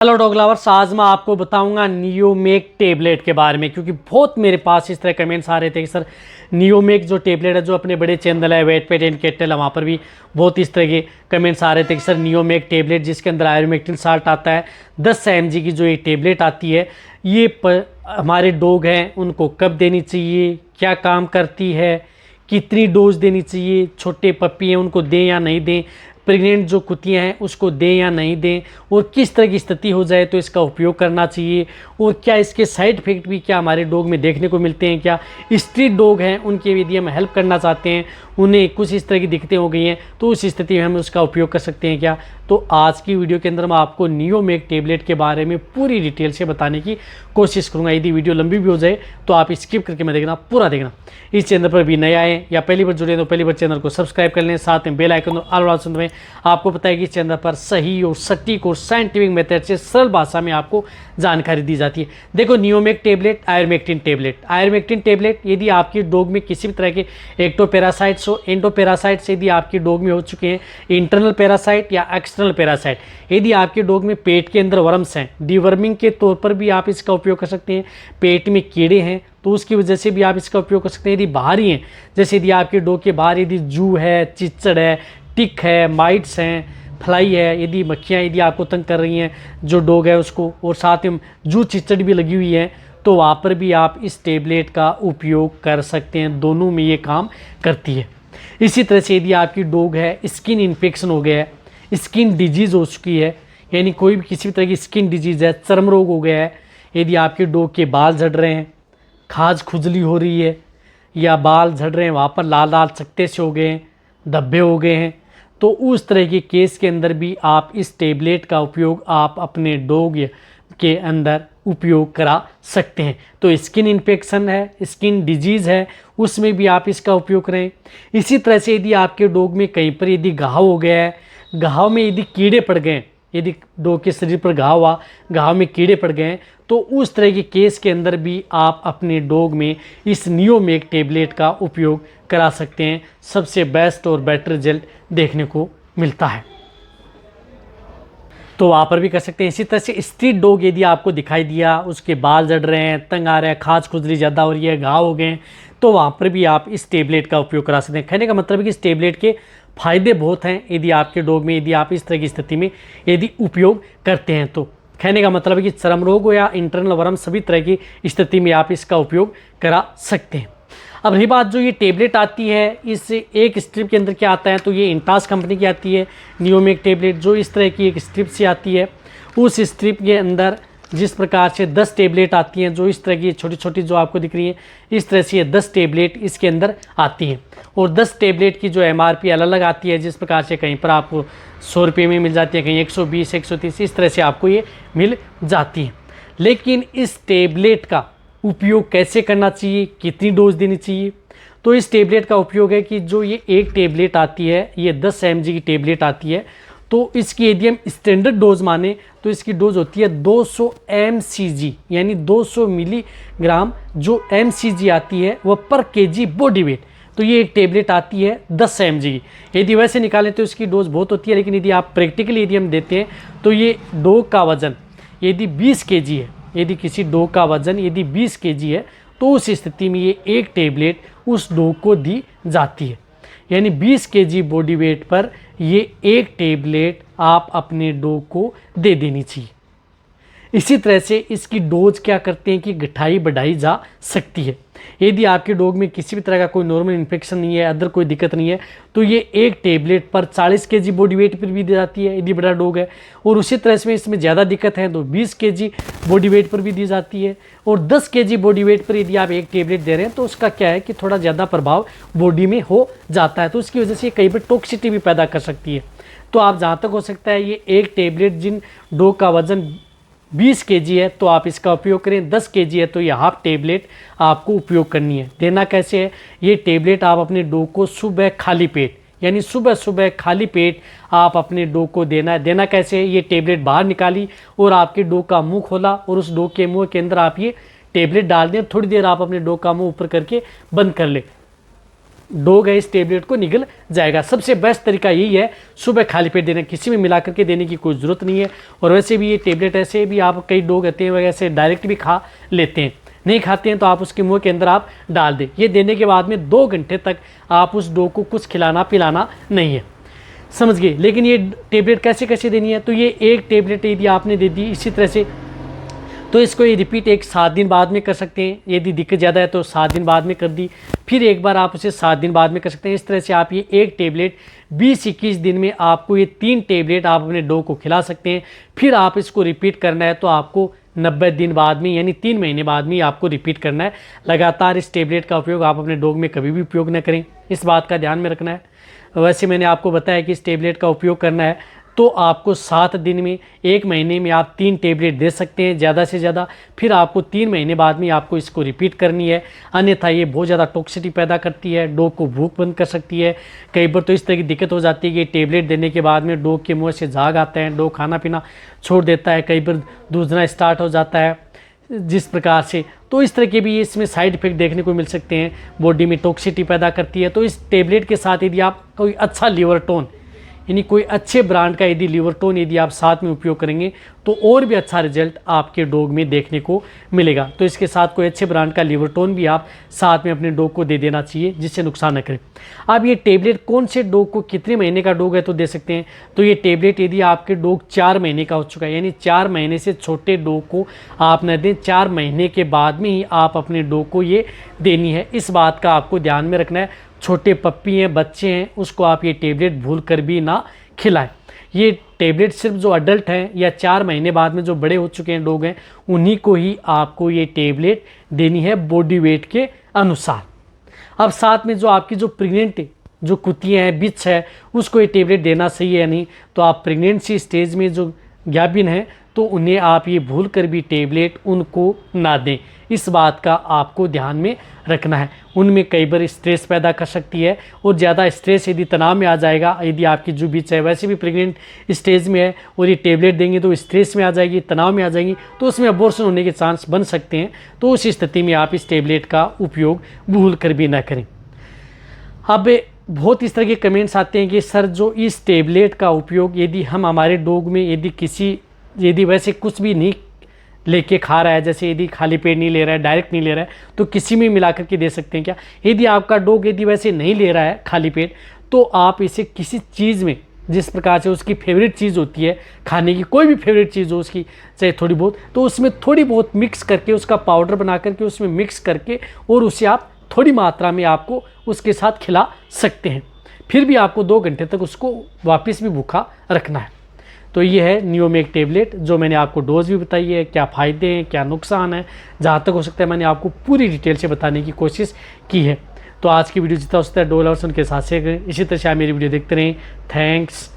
Hello dog lovers, आज मैं आपको बताऊंगा नियोमेक टेबलेट के बारे में, क्योंकि बहुत मेरे पास इस तरह कमेंट्स आ रहे थे कि सर नियोमेक जो टेबलेट है, जो अपने बड़े चैनल है वेट पेट एंड कैटल, वहाँ पर भी बहुत इस तरह के कमेंट्स आ रहे थे कि सर नियोमेक टेबलेट जिसके अंदर आयुर्मेक्टिन साल्ट आता है 10 mg की जो ये टेबलेट आती है, ये हमारे डॉग हैं उनको कब देनी चाहिए, क्या काम करती है, कितनी डोज देनी चाहिए, छोटे पप्पी हैं उनको दें या नहीं दें, प्रेग्नेंट जो कुतियाँ हैं उसको दें या नहीं दें, और किस तरह की स्थिति हो जाए तो इसका उपयोग करना चाहिए, और क्या इसके साइड इफ़ेक्ट भी क्या हमारे डॉग में देखने को मिलते हैं, क्या स्ट्रीट डॉग हैं उनके यदि हम हेल्प करना चाहते हैं, उन्हें कुछ इस तरह की दिक्कतें हो गई हैं तो उस स्थिति में हम उसका उपयोग कर सकते हैं क्या। तो आज की वीडियो के अंदर मैं आपको नियोमेक टेबलेट के बारे में पूरी डिटेल से बताने की कोशिश करूंगा। यदि वीडियो लंबी भी हो जाए तो आप स्किप करके मैं देखना, पूरा देखना। इस चैनल पर भी नए आए या पहली बार जुड़े तो पहली बार चैनल को सब्सक्राइब कर लें, साथ में बेल आइकन और ऑल ऑप्शन में। आपको पता है कि इस चैनल पर सही और सटीक और साइंटिफिक मेथड से सरल भाषा में आपको जानकारी दी जाती है। देखो, नियोमेक टेबलेट, आयुर्मेक्टिन टेबलेट यदि आपकी डॉग में किसी भी तरह के एक्टोपैरासाइट्स हो, एंडोपैरासाइट्स यदि आपकी डॉग में हो चुके हैं, इंटरनल पैरासाइट या एक्सटर्नल पैरासाइट, यदि आपके डॉग में पेट के अंदर वर्म्स हैं, डिवर्मिंग के तौर पर भी आप इसका उपयोग कर सकते हैं। पेट में कीड़े हैं तो उसकी वजह से भी आप इसका उपयोग कर सकते हैं। यदि बाहरी हैं, जैसे यदि आपके डॉग के बाहर यदि जू है, चिचड़ है, टिक है, माइट्स हैं, फ्लाई है, यदि मक्खियाँ यदि आपको तंग कर रही हैं जो डॉग है उसको, और साथ में जू चिचड़ भी लगी हुई है, तो वहाँ पर भी आप इस टेबलेट का उपयोग कर सकते हैं। दोनों में ये काम करती है। इसी तरह से यदि आपकी डॉग है, स्किन इन्फेक्शन हो गया है, स्किन डिजीज़ हो चुकी है, यानी कोई भी किसी भी तरह की स्किन डिजीज़ है, चर्म रोग हो गया है, यदि आपके डॉग के बाल झड़ रहे हैं, खाज खुजली हो रही है, या बाल झड़ रहे हैं वहाँ पर लाल लाल चकत्ते से हो गए हैं, धब्बे हो गए हैं, तो उस तरह के केस के अंदर भी आप इस टेबलेट का उपयोग आप अपने डॉग के अंदर उपयोग करा सकते हैं। तो स्किन इन्फेक्शन है, स्किन डिजीज़ है, उसमें भी आप इसका उपयोग करें। इसी तरह से यदि आपके डॉग में कहीं पर यदि घाव हो गया है, घाव में यदि कीड़े पड़ गए, यदि डॉग के शरीर पर घाव हुआ, घाव में कीड़े पड़ गए हैं, तो उस तरह के केस के अंदर भी आप अपने डॉग में इस नियोमेक टेबलेट का उपयोग करा सकते हैं। सबसे बेस्ट और बेटर रिजल्ट देखने को मिलता है, तो वहाँ पर भी कर सकते हैं। इसी तरह से स्ट्रीट डॉग यदि आपको दिखाई दिया, उसके बाल झड़ रहे हैं, तंग आ रहे हैं, खाज खुजली ज़्यादा हो रही है, घाव हो गए, तो वहाँ पर भी आप इस टेबलेट का उपयोग करा सकते हैं। कहने का मतलब है कि इस टेबलेट के फ़ायदे बहुत हैं यदि आपके डॉग में, यदि आप इस तरह की स्थिति में यदि उपयोग करते हैं तो। कहने का मतलब है कि चर्म रोग हो या इंटरनल वर्म, सभी तरह की स्थिति में आप इसका उपयोग करा सकते हैं। अब रही बात, जो ये टेबलेट आती है, इस एक स्ट्रिप के अंदर क्या आता है, तो ये इंटास कंपनी की आती है नियोमेक टेबलेट, जो इस तरह की एक स्ट्रिप से आती है। उस स्ट्रिप के अंदर जिस प्रकार से 10 टेबलेट आती हैं, जो इस तरह की छोटी छोटी जो आपको दिख रही है, इस तरह से ये 10 टेबलेट इसके अंदर आती हैं, और 10 टेबलेट की जो MRP अलग अलग आती है। जिस प्रकार से कहीं पर आपको 100 रुपये में मिल जाती है, कहीं 120, 130, इस तरह से आपको ये मिल जाती है। लेकिन इस टेबलेट का उपयोग कैसे करना चाहिए, कितनी डोज देनी चाहिए, तो इस टेबलेट का उपयोग है कि जो ये एक टेबलेट आती है, ये 10 mg की टेबलेट आती है, तो इसकी यदि हम स्टैंडर्ड डोज माने तो इसकी डोज होती है 200 mcg, यानी 200 मिलीग्राम जो mcg आती है वह पर kg बॉडी वेट। तो ये एक टेबलेट आती है 10 mg की। यदि वैसे निकालें तो इसकी डोज बहुत होती है, लेकिन यदि आप प्रैक्टिकली यदि हम देते हैं तो ये डॉग का वजन यदि 20 kg है, यदि किसी डॉग का वजन यदि 20 kg है, तो उस स्थिति में ये एक टेबलेट उस डॉग को दी जाती है। यानी 20 kg बॉडी वेट पर ये एक टेबलेट आप अपने डॉग को दे देनी चाहिए। इसी तरह से इसकी डोज क्या करते हैं कि घटाई बढ़ाई जा सकती है। यदि आपके डॉग में किसी भी तरह का कोई नॉर्मल इन्फेक्शन नहीं है, अदर कोई दिक्कत नहीं है, तो ये एक टेबलेट पर 40 kg बॉडी वेट पर भी दी जाती है यदि बड़ा डॉग है, और उसी तरह से इसमें ज़्यादा दिक्कत है तो 20 kg बॉडी वेट पर भी दी जाती है, और 10 kg बॉडी वेट पर यदि आप एक टेबलेट दे रहे हैं तो उसका क्या है कि थोड़ा ज़्यादा प्रभाव बॉडी में हो जाता है, तो उसकी वजह से कई बार टॉक्सिटी भी पैदा कर सकती है। तो आप जहाँ तक हो सकता है ये एक टेबलेट, जिन डॉग का वजन 20 kg है तो आप इसका उपयोग करें, 10 kg है तो ये हाफ टेबलेट आपको उपयोग करनी है। देना कैसे है, ये टेबलेट आप अपने डॉग को सुबह खाली पेट, यानी सुबह सुबह खाली पेट आप अपने डॉग को देना है। देना कैसे है, ये टेबलेट बाहर निकाली और आपके डॉग का मुंह खोला, और उस डॉग के मुंह के अंदर आप ये टेबलेट डाल दें, थोड़ी देर आप अपने डॉग का मुंह ऊपर करके बंद कर ले। डोग है इस टेबलेट को निगल जाएगा। सबसे बेस्ट तरीका यही है, सुबह खाली पेट देना, किसी में मिला करके देने की कोई ज़रूरत नहीं है। और वैसे भी ये टेबलेट ऐसे भी आप कई डोग रहते हैं वैसे डायरेक्ट भी खा लेते हैं, नहीं खाते हैं तो आप उसके मुंह के अंदर आप डाल दें। ये देने के बाद में 2 घंटे तक आप उस डोग को कुछ खिलाना पिलाना नहीं है, समझ गए। लेकिन ये टेबलेट कैसे कैसे देनी है, तो ये एक टेबलेट यदि आपने दे दी इसी तरह से, तो इसको ये रिपीट 7 दिन बाद में कर सकते हैं। यदि दिक्कत ज़्यादा है तो 7 दिन बाद में कर दी, फिर एक बार आप उसे 7 दिन बाद में कर सकते हैं। इस तरह से आप ये एक टेबलेट 20-21 दिन में आपको ये 3 टेबलेट आप अपने डॉग को खिला सकते हैं। फिर आप इसको रिपीट करना है तो आपको 90 दिन बाद में यानी 3 महीने बाद में आपको रिपीट करना है। लगातार इस टेबलेट का उपयोग आप अपने डॉग में कभी भी उपयोग न करें, इस बात का ध्यान में रखना है। वैसे मैंने आपको बताया कि इस टेबलेट का उपयोग करना है तो आपको 7 दिन में, 1 महीने में आप 3 टेबलेट दे सकते हैं ज़्यादा से ज़्यादा। फिर आपको 3 महीने बाद में आपको इसको रिपीट करनी है, अन्यथा ये बहुत ज़्यादा टॉक्सिसिटी पैदा करती है, डॉग को भूख बंद कर सकती है। कई बार तो इस तरह की दिक्कत हो जाती है कि टेबलेट देने के बाद में डॉग के मुंह से झाग आता है, डॉग खाना पीना छोड़ देता है, कई बार दूसरा स्टार्ट हो जाता है जिस प्रकार से। तो इस तरह के भी इसमें साइड इफ़ेक्ट देखने को मिल सकते हैं, बॉडी में टॉक्सिसिटी पैदा करती है। तो इस टेबलेट के साथ यदि आप कोई अच्छा लीवर टोन यानी कोई अच्छे ब्रांड का यदि लीवर टोन यदि आप साथ में उपयोग करेंगे तो और भी अच्छा रिजल्ट आपके डॉग में देखने को मिलेगा। तो इसके साथ कोई अच्छे ब्रांड का लीवर टोन भी आप साथ में अपने डॉग को दे देना चाहिए जिससे नुकसान न करे। अब ये टेबलेट कौन से डॉग को, कितने महीने का डॉग है तो दे सकते हैं, तो ये टेबलेट यदि आपके डॉग 4 महीने का हो चुका है यानी 4 महीने से छोटे डॉग को आप न दें, 4 महीने के बाद में ही आप अपने डॉग को ये देनी है। इस बात का आपको ध्यान में रखना है। छोटे पप्पी हैं, बच्चे हैं, उसको आप ये टेबलेट भूल कर भी ना खिलाएं। ये टेबलेट सिर्फ जो अडल्ट हैं या 4 महीने बाद में जो बड़े हो चुके हैं डॉग हैं उन्हीं को ही आपको ये टेबलेट देनी है बॉडी वेट के अनुसार। अब साथ में जो आपकी जो प्रेग्नेंट जो कुतियाँ हैं, बिच है, उसको ये टेबलेट देना सही है या नहीं, तो आप प्रेगनेंसी स्टेज में जो गाभिन हैं तो उन्हें आप ये भूल कर भी टेबलेट उनको ना दें, इस बात का आपको ध्यान में रखना है। उनमें कई बार स्ट्रेस पैदा कर सकती है और ज़्यादा स्ट्रेस यदि तनाव में आ जाएगा, यदि आपकी जो बीच है वैसे भी प्रेग्नेंट स्टेज में है और ये टेबलेट देंगे तो स्ट्रेस में आ जाएगी, तनाव में आ जाएगी, तो उसमें अबॉर्शन होने के चांस बन सकते हैं। तो उस स्थिति में आप इस टेबलेट का उपयोग भूल कर भी ना करें। अब बहुत इस तरह के कमेंट्स आते हैं कि सर जो इस टेबलेट का उपयोग यदि हम हमारे डॉग में यदि वैसे कुछ भी नहीं लेके खा रहा है, जैसे यदि खाली पेट नहीं ले रहा है, डायरेक्ट नहीं ले रहा है, तो किसी में मिला करके दे सकते हैं क्या? यदि आपका डॉग यदि वैसे नहीं ले रहा है खाली पेट, तो आप इसे किसी चीज़ में, जिस प्रकार से उसकी फेवरेट चीज़ होती है खाने की, कोई भी फेवरेट चीज़ हो उसकी चाहे थोड़ी बहुत, तो उसमें थोड़ी बहुत मिक्स करके उसका पाउडर बना करके उसमें मिक्स करके और उसे आप थोड़ी मात्रा में आपको उसके साथ खिला सकते हैं। फिर भी आपको 2 घंटे तक उसको वापस भी भूखा रखना है। तो ये है नियोमेक टेबलेट, जो मैंने आपको डोज भी बताई है, क्या फ़ायदे हैं, क्या नुकसान है, जहाँ तक हो सकता है मैंने आपको पूरी डिटेल से बताने की कोशिश की है। तो आज की वीडियो जितना हो सकता है डोल और उनके साथ शेयर करें। इसी तरह से आप मेरी वीडियो देखते रहें। थैंक्स।